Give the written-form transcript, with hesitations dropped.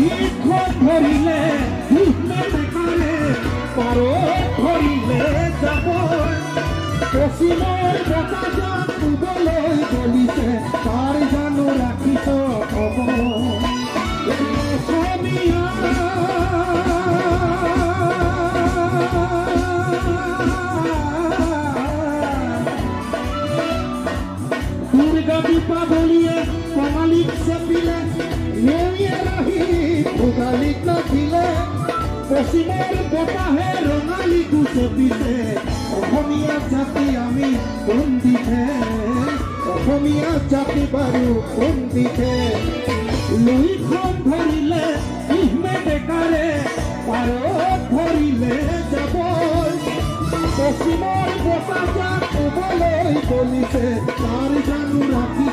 লুইখন ধৰিলে বেকাৰে পাৰো ধৰিলে যাব পশ্চিমৰ বতাহজাক উদলৈ গলিছে তাৰ জানো ৰাখিছ খবৰ অসমীয়া দুৰ্গা দীপাৱলীয়ে কঙালীক চেপিলে নেউয়ে ৰাহি ভোগালীক নাচিলে পশ্চিমৰ বতাহে ৰঙালীকো চেপিছে অসমীয়া জাতি আমি কোন দিশে অসমীয়া জাতি বাৰু কোন দিশে লুইখন ধৰিলে বেকাৰে পাৰত ধৰিলে যাব পশ্চিমৰ বতাহজাক উদলৈ গলিছে তাৰ জানো ৰাখি